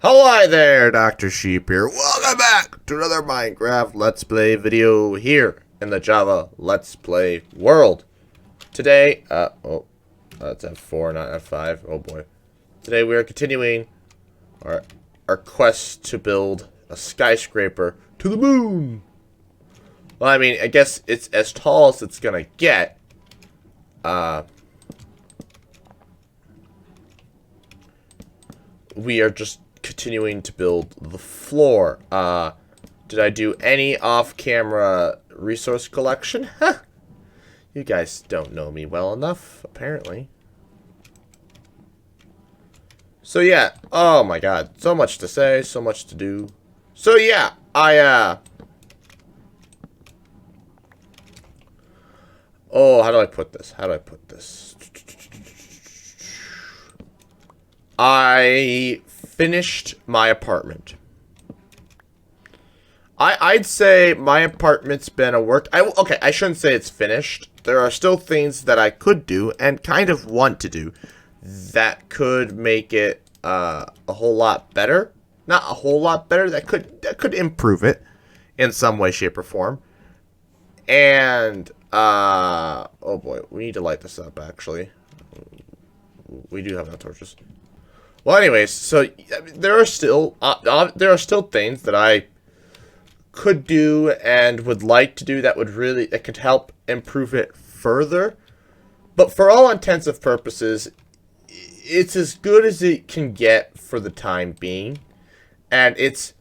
Hello there, Dr. Sheep here. Welcome back to another Minecraft Let's Play video here in the Java Let's Play world. Today, that's F4, not F5. Oh boy. Today we are continuing our quest to build a skyscraper to the moon. Well, I mean, I guess it's as tall as it's gonna get. We are just continuing to build the floor. Did I do any off-camera resource collection? Huh. You guys don't know me well enough, apparently. So yeah, oh my god, so much to say, so much to do. So yeah, oh, how do I put this? I finished my apartment. I'd say my apartment's been a work. Okay, I shouldn't say it's finished. There are still things that I could do and kind of want to do that could make it a whole lot better. Not a whole lot better. That could improve it in some way, shape, or form. And oh boy, we need to light this up. Actually, we do have no torches. Well, anyways, so there are still things that I could do and would like to do that could help improve it further. But for all intents and purposes, it's as good as it can get for the time being, and it's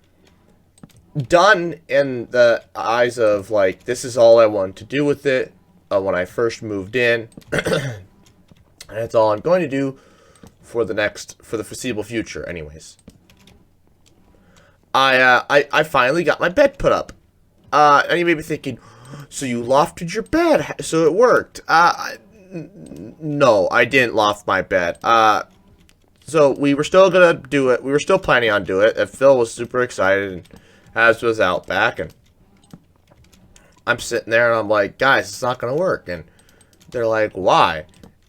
done in the eyes of like, this is all I wanted to do with it when I first moved in, and it's all I'm going to do for the foreseeable future. Anyways, I finally got my bed put up. And you may be thinking, so you lofted your bed, so it worked. No, I didn't loft my bed. So we were still gonna do it. We were still planning on doing it. And Phil was super excited, and as was Outback, and I'm sitting there and I'm like, guys, it's not gonna work. And they're like, why?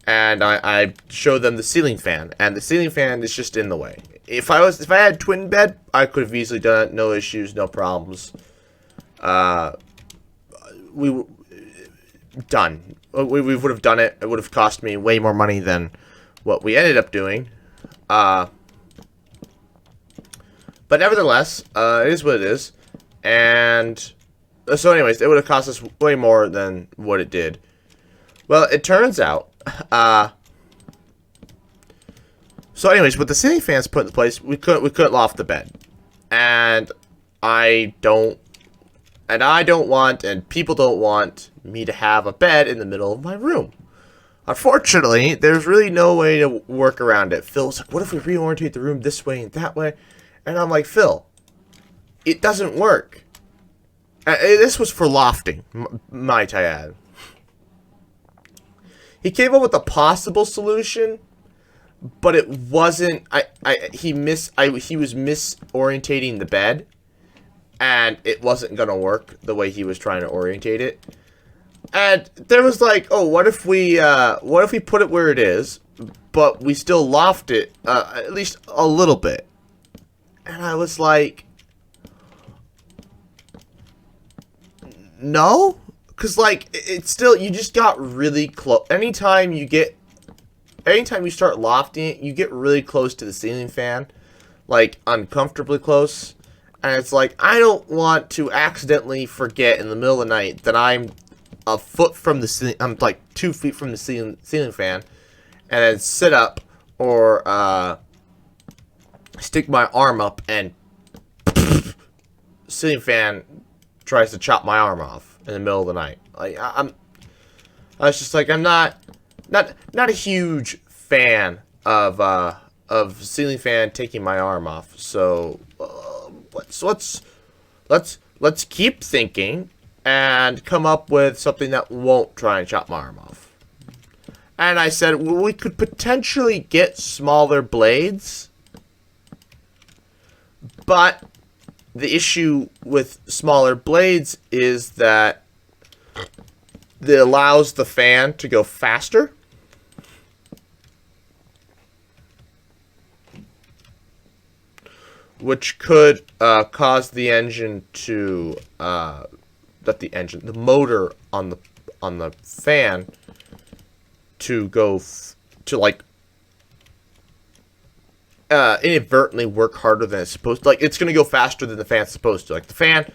And I showed them the ceiling fan, and the ceiling fan is just in the way. If I had twin bed, I could have easily done it, no issues, no problems. We would have done it. It would have cost me way more money than what we ended up doing. But nevertheless, it is what it is. And so anyways, it would have cost us way more than what it did. Well, it turns out, so anyways, with the ceiling fans put in place, we couldn't loft the bed. And I don't want, and people don't want me to have a bed in the middle of my room. Unfortunately, there's really no way to work around it. Phil's like, what if we reorientate the room this way and that way? And I'm like, Phil, it doesn't work. This was for lofting, might I add. He came up with a possible solution, but it wasn't. He was misorientating the bed, and it wasn't gonna work the way he was trying to orientate it. And there was like, oh, what if we put it where it is, but we still loft it at least a little bit? And I was like, no. Because, like, it's still, you just got really close. Anytime you start lofting it, you get really close to the ceiling fan. Like, uncomfortably close. And it's like, I don't want to accidentally forget in the middle of the night that I'm a foot from the ceiling, I'm like 2 feet from the ceiling fan. And then sit up or, stick my arm up and ceiling fan tries to chop my arm off in the middle of the night. Like, I was just like, I'm not a huge fan of ceiling fan taking my arm off. So let's keep thinking and come up with something that won't try and chop my arm off. And I said, well, we could potentially get smaller blades, but the issue with smaller blades is that it allows the fan to go faster. which could cause the engine to the motor on the fan to go to like inadvertently work harder than it's supposed to. Like, it's gonna go faster than the fan's supposed to. Like, the fan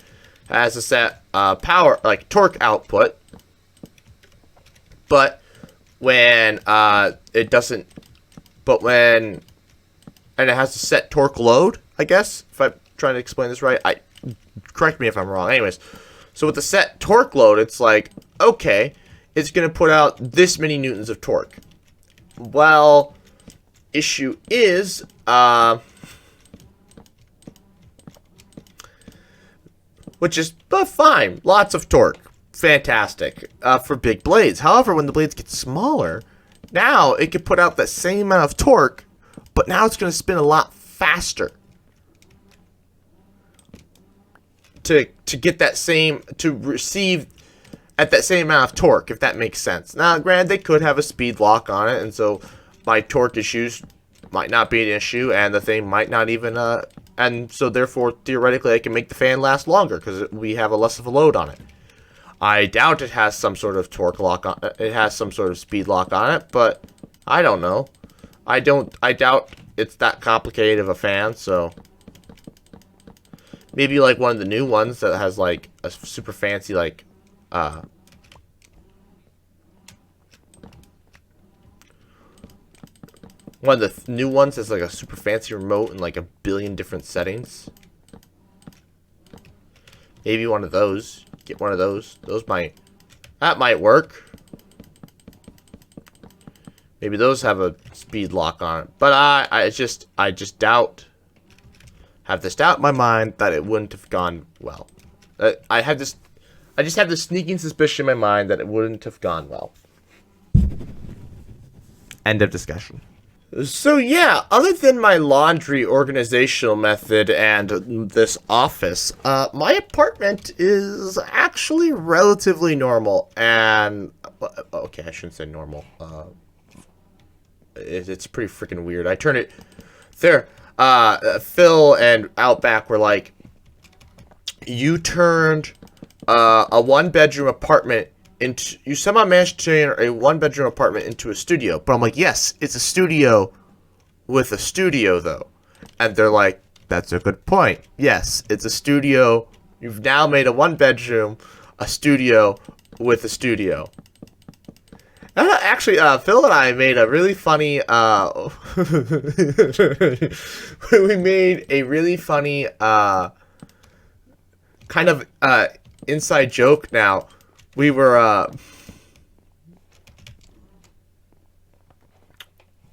has a set power, like torque output, but when it doesn't, and it has a set torque load, I guess, if I'm trying to explain this right. Correct me if I'm wrong. Anyways, so with the set torque load, it's like, okay, it's going to put out this many newtons of torque. Well, issue is, which is fine, lots of torque, fantastic for big blades. However, when the blades get smaller, now it can put out that same amount of torque, but now it's going to spin a lot faster to get that same, to receive at that same amount of torque, if that makes sense. Now, granted, they could have a speed lock on it, and so my torque issues might not be an issue, and the thing might not even, and so therefore, theoretically, I can make the fan last longer, because we have a less of a load on it. I doubt it has some sort of torque lock on it. It has some sort of speed lock on it, but I don't know. I doubt it's that complicated of a fan, so maybe like one of the new ones that has like a super fancy like one of the new ones has like a super fancy remote and like a billion different settings. Maybe one of those. Get one of those. That might work. Maybe those have a speed lock on it. But I just have this doubt in my mind that it wouldn't have gone well. I just have this sneaking suspicion in my mind that it wouldn't have gone well. End of discussion. So yeah, other than my laundry organizational method and this office, my apartment is actually relatively normal. And okay, I shouldn't say normal. It's pretty freaking weird. I turned it there. Phil and Outback were like, you turned a one-bedroom apartment into, you somehow managed to turn a one-bedroom apartment into a studio. But I'm like, yes, it's a studio with a studio, though. And they're like, that's a good point. Yes, it's a studio. You've now made a one-bedroom a studio with a studio. Actually, Phil and I made a really funny, we made a really funny, kind of, inside joke now. We were,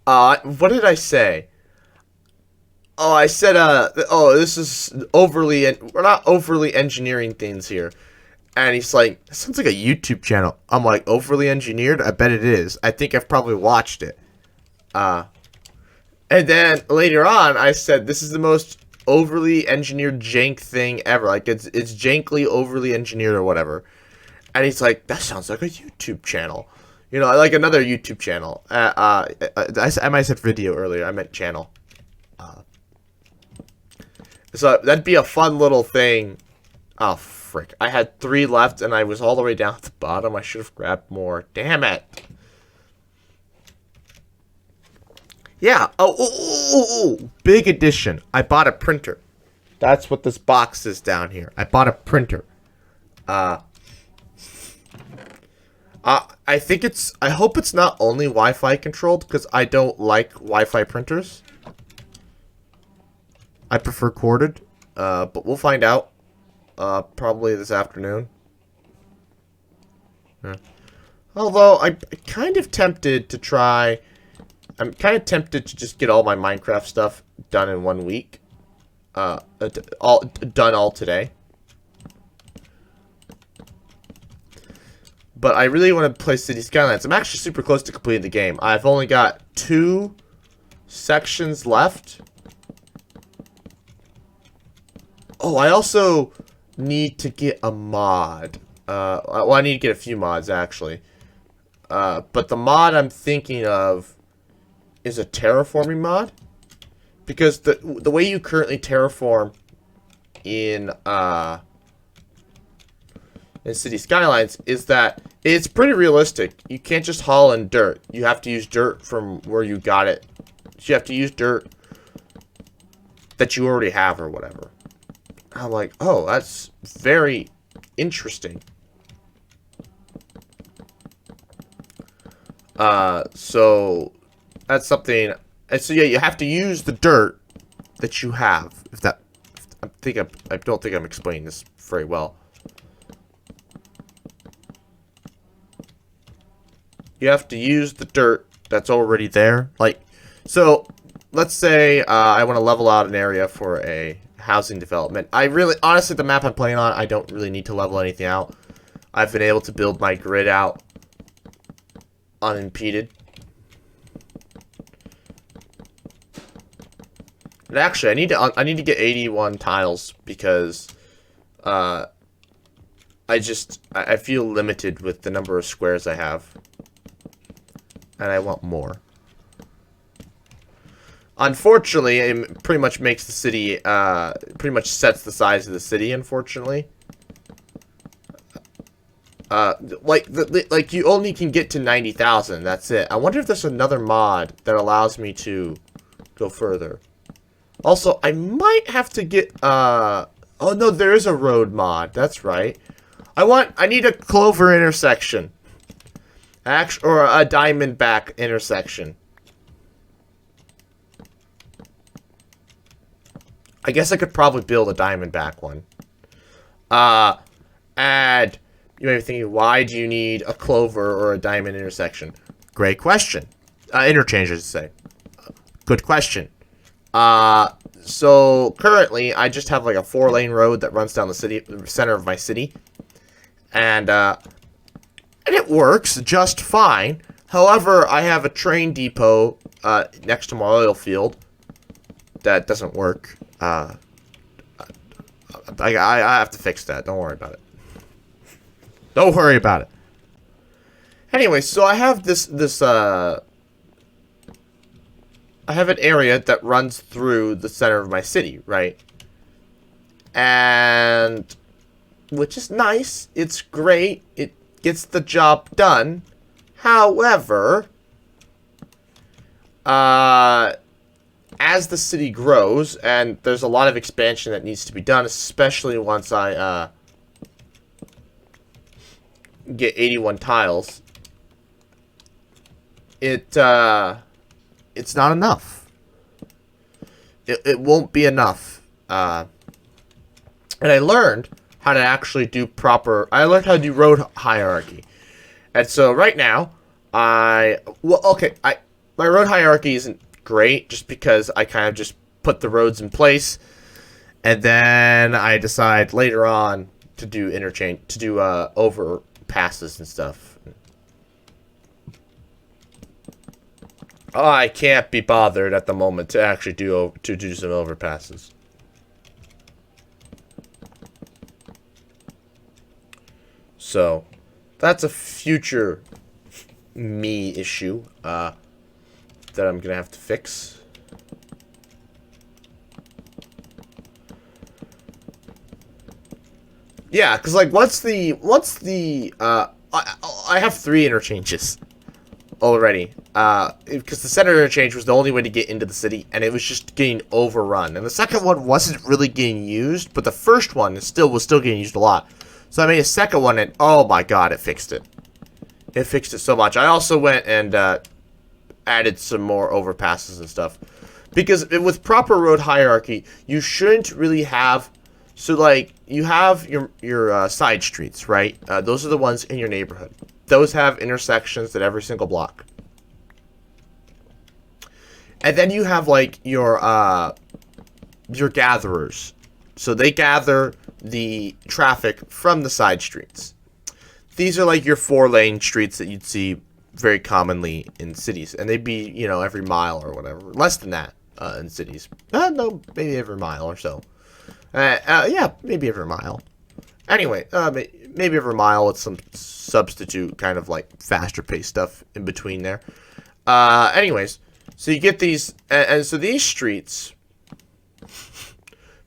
what did I say? Oh, I said, this is overly, we're not overly engineering things here. And he's like, that sounds like a YouTube channel. I'm like, overly engineered? I bet it is. I think I've probably watched it. And then later on, I said, this is the most overly engineered jank thing ever. Like, it's jankly overly engineered or whatever. And he's like, that sounds like a YouTube channel. You know, like another YouTube channel. I might have said video earlier. I meant channel. So that'd be a fun little thing. Oh, frick. I had 3 left, and I was all the way down at the bottom. I should have grabbed more. Damn it. Yeah. Oh, big addition. I bought a printer. That's what this box is down here. I bought a printer. I think I hope it's not only Wi-Fi controlled, because I don't like Wi-Fi printers. I prefer corded, but we'll find out. Probably this afternoon. Yeah. Although, I'm kind of tempted to try... I'm kind of tempted to just get all my Minecraft stuff done in 1 week. All today. But I really want to play City Skylines. I'm actually super close to completing the game. I've only got 2 sections left. Oh, I also need to get a mod. Well, I need to get a few mods, actually. But the mod I'm thinking of is a terraforming mod. Because the way you currently terraform in City Skylines is that it's pretty realistic. You can't just haul in dirt. You have to use dirt from where you got it. You have to use dirt that you already have or whatever. I'm like, oh, that's very interesting. So that's something. And so yeah, you have to use the dirt that you have. I don't think I'm explaining this very well. You have to use the dirt that's already there. Like, so let's say I want to level out an area for a housing development. Honestly, the map I'm playing on, I don't really need to level anything out. I've been able to build my grid out unimpeded. And actually, I need to get 81 tiles because I feel limited with the number of squares I have. And I want more. Unfortunately, it pretty much makes the city, pretty much sets the size of the city, unfortunately. Like you only can get to 90,000, that's it. I wonder if there's another mod that allows me to go further. Also, I might have to get, oh no, there is a road mod, that's right. I need a clover intersection. Or a diamond back intersection. I guess I could probably build a diamond back one. And you may be thinking, why do you need a clover or a diamond intersection? Great question. Interchange, I should say. Good question. So currently, I just have like a 4-lane road that runs down the center of my city. And it works just fine. However, I have a train depot next to my oil field that doesn't work. I have to fix that. Don't worry about it. Don't worry about it. Anyway, so I have I have an area that runs through the center of my city, right? And which is nice. It's great. It gets the job done. However, as the city grows, and there's a lot of expansion that needs to be done, especially once I get 81 tiles, it's not enough. It won't be enough. And I learned how to actually do I learned how to do road hierarchy. And so right now, my road hierarchy isn't great just because I kind of just put the roads in place. And then I decide later on to do overpasses and stuff. I can't be bothered at the moment to actually do some overpasses. So, that's a future me issue that I'm gonna have to fix. Yeah, because like once the I have 3 interchanges already. Because the center interchange was the only way to get into the city, and it was just getting overrun. And the second one wasn't really getting used, but the first one was still getting used a lot. So I made a second one, and oh my god, it fixed it. It fixed it so much. I also went and added some more overpasses and stuff. Because with proper road hierarchy, you shouldn't really have... So, like, you have your side streets, right? Those are the ones in your neighborhood. Those have intersections at every single block. And then you have, like, your gatherers. So they gather the traffic from the side streets. These are, like, your 4-lane streets that you'd see very commonly in cities. And they'd be, you know, every mile or whatever. Less than that in cities. No, maybe every mile or so. Yeah, maybe every mile. Anyway, maybe every mile with some substitute kind of like faster paced stuff in between there. Anyways, so you get these, and so these streets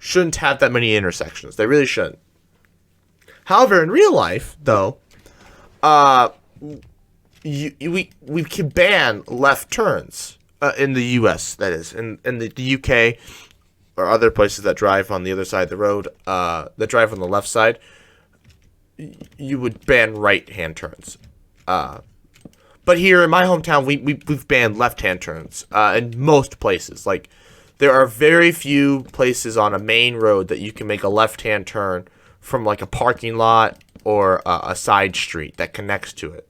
shouldn't have that many intersections. They really shouldn't. However, in real life, though, we can ban left turns in the U.S. That is, in the U.K. or other places that drive on the other side of the road, that drive on the left side, you would ban right-hand turns. But here in my hometown, we've banned left-hand turns in most places. Like, there are very few places on a main road that you can make a left-hand turn from, like, a parking lot or a side street that connects to it.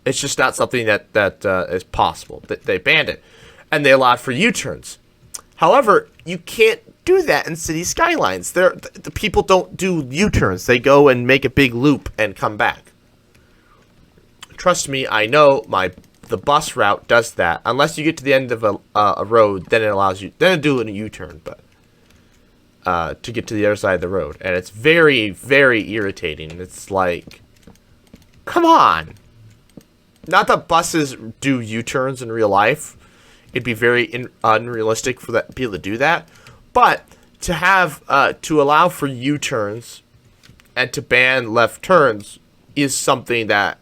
It's just not something that is possible. They banned it, and they allowed for U-turns. However, you can't do that in city skylines. The people don't do U-turns. They go and make a big loop and come back. Trust me, I know the bus route does that. Unless you get to the end of a road, then it allows you. Then it do a U-turn, but to get to the other side of the road, and it's very, very irritating. It's like, come on. Not that buses do U-turns in real life. It'd be very unrealistic for people to do that. But to have to allow for U-turns and to ban left turns is something that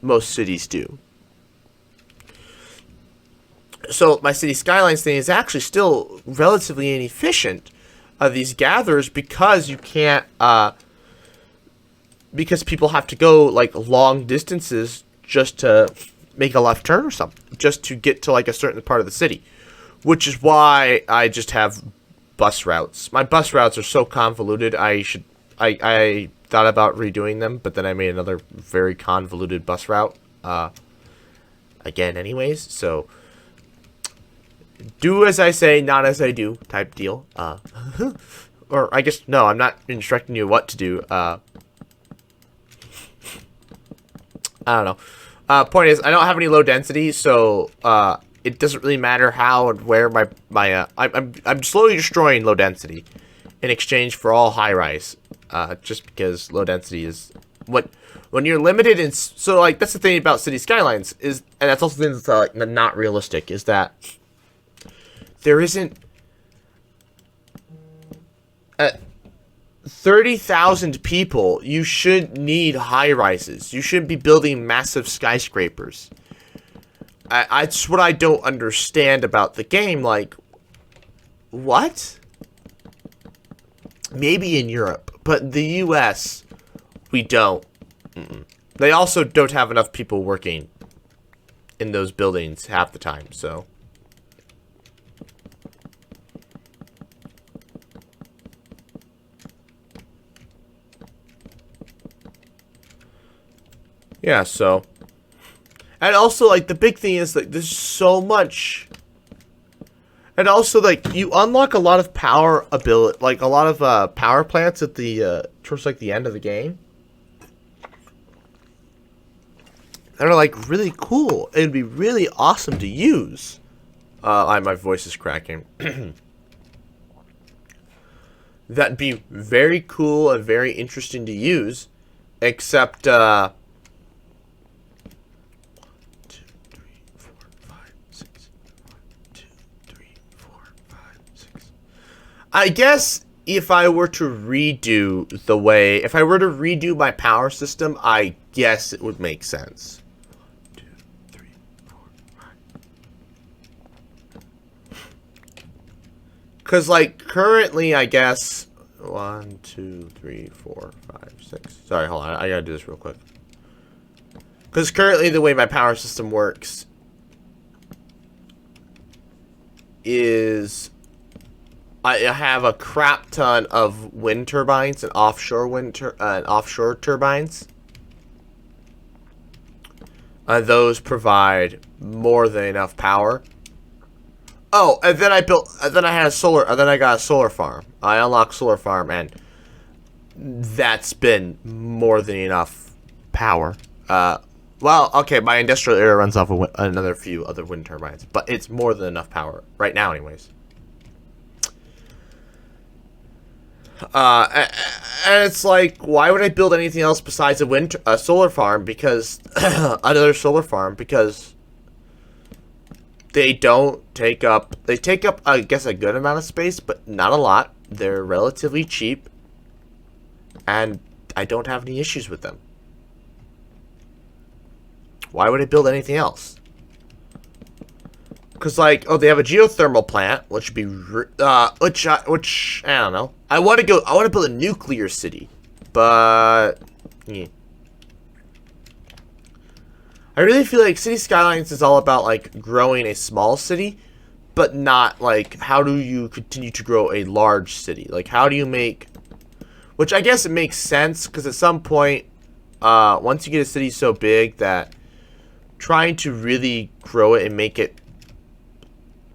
most cities do. So my city skylines thing is actually still relatively inefficient. These gatherers, because you can't because people have to go like long distances just to make a left turn or something, just to get to like a certain part of the city, which is why I just have bus routes. My bus routes are so convoluted. I thought about redoing them, but then I made another very convoluted bus route again anyways. So do as I say, not as I do type deal. Or I guess no, I'm not instructing you what to do. I don't know. Point is, I don't have any low density, so it doesn't really matter how and where I'm slowly destroying low density in exchange for all high rise. Just because low density is when you're limited in. So like that's the thing about city skylines is, and that's also the thing that's like not realistic, is that there isn't 30,000 people, you should need high rises. You shouldn't be building massive skyscrapers. It's what I don't understand about the game. Like, what? Maybe in Europe, but the US, we don't. They also don't have enough people working in those buildings half the time, so. Yeah, so. And also, like, the big thing is, like, there's so much. And also, like, you unlock a lot of power ability, like, a lot of power plants at the, towards, like, the end of the game. That are, like, really cool. It'd be really awesome to use. My voice is cracking. That'd be very cool and very interesting to use. Except, I guess if I were to redo if I were to redo my power system, I guess it would make sense. 2, 3, 4, 5. Because, like, currently, I guess, 1, 2, 3, 4, 5, 6. Sorry, hold on. I gotta do this real quick. Because currently, the way my power system works is I have a crap ton of wind turbines and offshore turbines. Those provide more than enough power. Oh, and then I got a solar farm. I unlocked solar farm, and that's been more than enough power. Well, okay, my industrial area runs off of another few other wind turbines, but it's more than enough power right now, anyways. And it's like, why would I build anything else besides a solar farm? Because another solar farm, because They don't take up... They take up, I guess, a good amount of space, but not a lot. They're relatively cheap. And I don't have any issues with them. Why would I build anything else? Because, like, oh, they have a geothermal plant, which would be... which, I don't know. I want to build a nuclear city. But... yeah. I really feel like City Skylines is all about, like, growing a small city, but not, like, how do you continue to grow a large city? Like, how do you make... Which I guess it makes sense, because at some point, once you get a city so big that trying to really grow it and make it,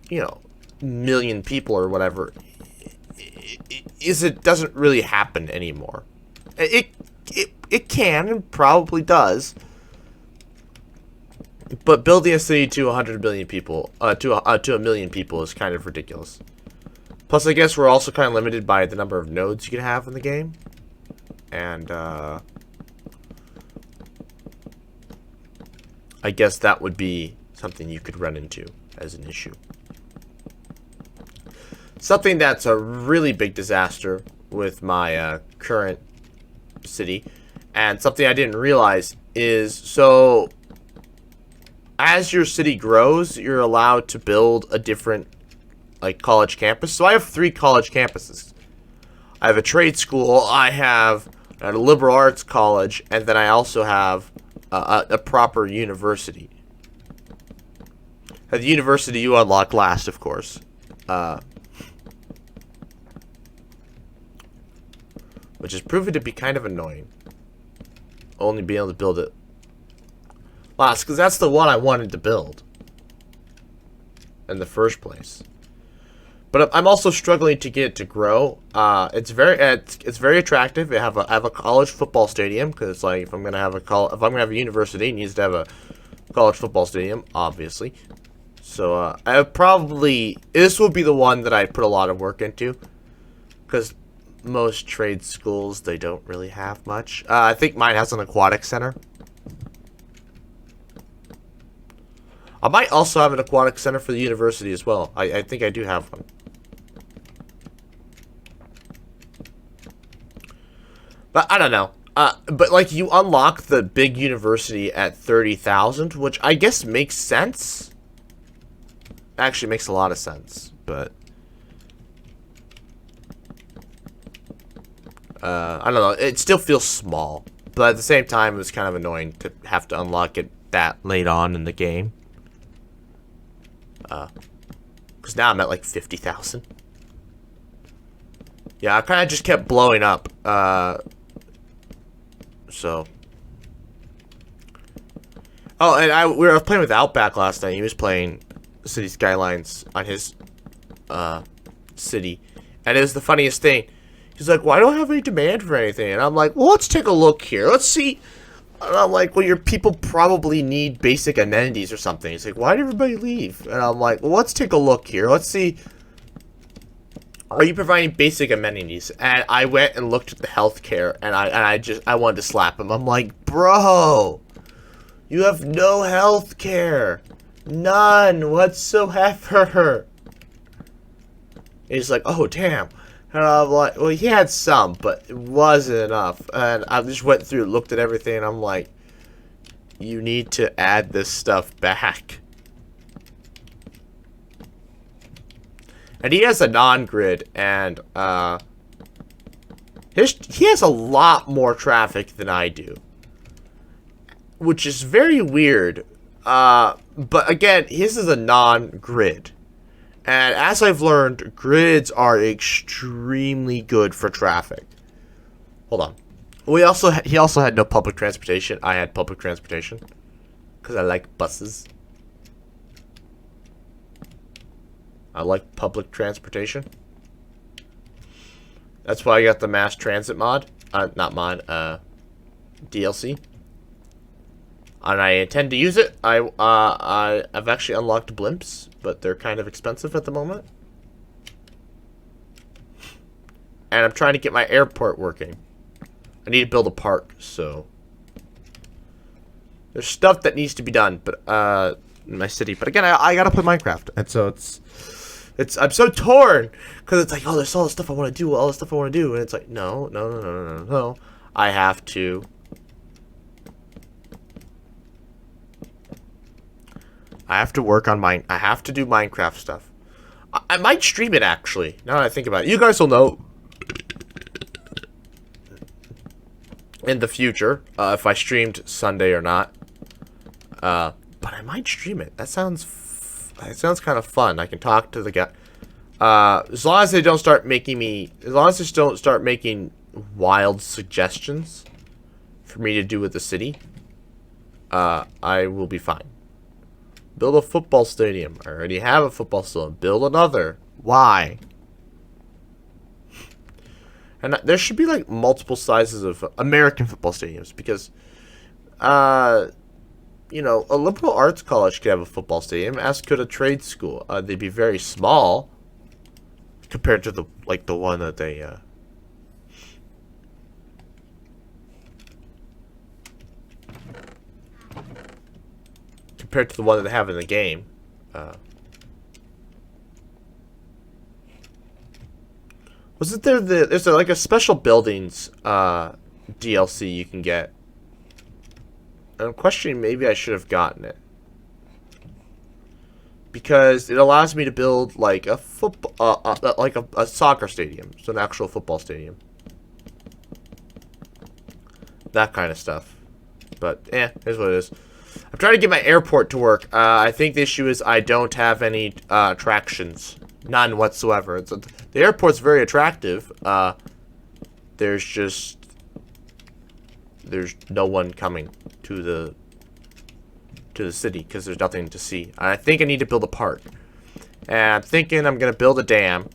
you know, million people or whatever, it doesn't really happen anymore. It can and probably does. But building a city to 100 million people, to a million people is kind of ridiculous. Plus, I guess we're also kind of limited by the number of nodes you can have in the game. And, I guess that would be something you could run into as an issue. Something that's a really big disaster with my, current city, and something I didn't realize is, so... as your city grows, you're allowed to build a different, like, college campus. So I have 3 college campuses. I have a trade school, I have a liberal arts college, and then I also have a proper university. At the university, you unlock last, of course. Which has proven to be kind of annoying. Only being able to build it last, because that's the one I wanted to build in the first place. But I'm also struggling to get it to grow. It's very attractive. I have a college football stadium, because like if I'm gonna have a university, it needs to have a college football stadium, obviously. So this will be the one that I put a lot of work into, because most trade schools, they don't really have much. I think mine has an aquatic center. I might also have an aquatic center for the university as well. I think I do have one. But I don't know. But like you unlock the big university at 30,000, which I guess makes sense. Actually makes a lot of sense, but I don't know. It still feels small, but at the same time, it was kind of annoying to have to unlock it that late on in the game. Because now I'm at like 50,000. Yeah, I kind of just kept blowing up. So. Oh, and we were playing with Outback last night. He was playing City Skylines on his city, and it was the funniest thing. He's like, well, I don't have any demand for anything. And I'm like, well, let's take a look here. Let's see. And I'm like, well, your people probably need basic amenities or something. He's like, why did everybody leave? And I'm like, well, let's take a look here. Let's see. Are you providing basic amenities? And I went and looked at the healthcare, and I wanted to slap him. I'm like, bro, you have no healthcare. None whatsoever. And he's like, oh, damn. And I'm like, well, he had some, but it wasn't enough. And I just went through, looked at everything, and I'm like, you need to add this stuff back. And he has a non-grid, and he has a lot more traffic than I do, which is very weird. But again, his is a non-grid. And as I've learned, grids are extremely good for traffic. Hold on. He also had no public transportation. I had public transportation. Because I like buses. I like public transportation. That's why I got the mass transit mod. Not mod, DLC. And I intend to use it. I've actually unlocked blimps, but they're kind of expensive at the moment. And I'm trying to get my airport working. I need to build a park, so there's stuff that needs to be done, but my city. But again, I gotta play Minecraft, and so I'm so torn because it's like, oh, there's all this stuff I want to do, and it's like, no. I have to. Work on mine. I have to do Minecraft stuff. I might stream it actually. Now that I think about it, you guys will know in the future if I streamed Sunday or not. But I might stream it. That sounds kind of fun. I can talk to the guy. As long as they don't start making wild suggestions for me to do with the city, I will be fine. Build a football stadium. I already have a football stadium. Build another. Why? And there should be like multiple sizes of American football stadiums because, you know, a liberal arts college could have a football stadium, as could a trade school. They'd be very small compared to the one that they. Compared to the one that they have in the game. Wasn't there there's like a special buildings DLC you can get? And I'm questioning maybe I should have gotten it. Because it allows me to build like a football like a soccer stadium, so an actual football stadium. That kind of stuff. But here's what it is. I'm trying to get my airport to work. I think the issue is I don't have any attractions. None whatsoever. The airport's very attractive. There's no one coming to the city because there's nothing to see. I think I need to build a park. And I'm thinking I'm going to build a dam.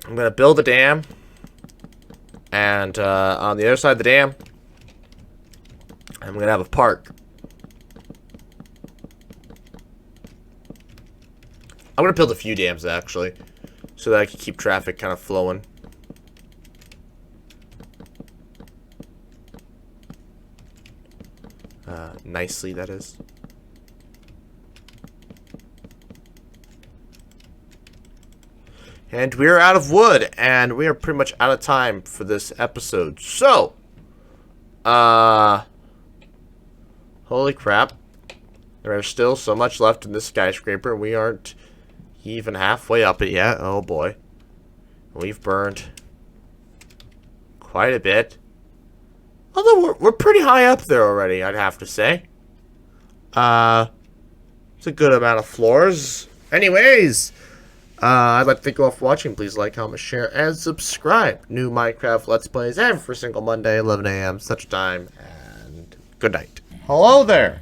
I'm going to build a dam, and on the other side of the dam, I'm going to have a park. I'm going to build a few dams, actually, so that I can keep traffic kind of flowing. Nicely, that is. And we're out of wood, and we are pretty much out of time for this episode. So, holy crap. There is still so much left in this skyscraper. We aren't even halfway up it yet. Oh boy. We've burned quite a bit. Although we're pretty high up there already, I'd have to say. It's a good amount of floors. Anyways, I'd like to thank you all for watching. Please like, comment, share, and subscribe. New Minecraft Let's Plays every single Monday, 11 a.m. such time, and good night. Hello there.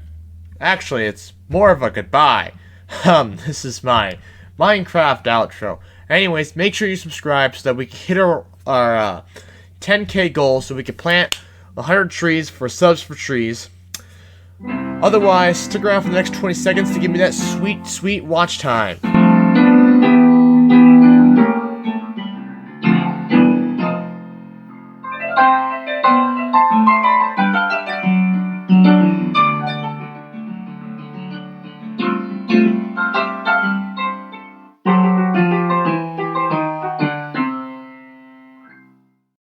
Actually, it's more of a goodbye. This is my Minecraft outro. Anyways, make sure you subscribe so that we can hit our 10K goal so we can plant 100 trees for subs for trees. Otherwise, stick around for the next 20 seconds to give me that sweet, sweet watch time.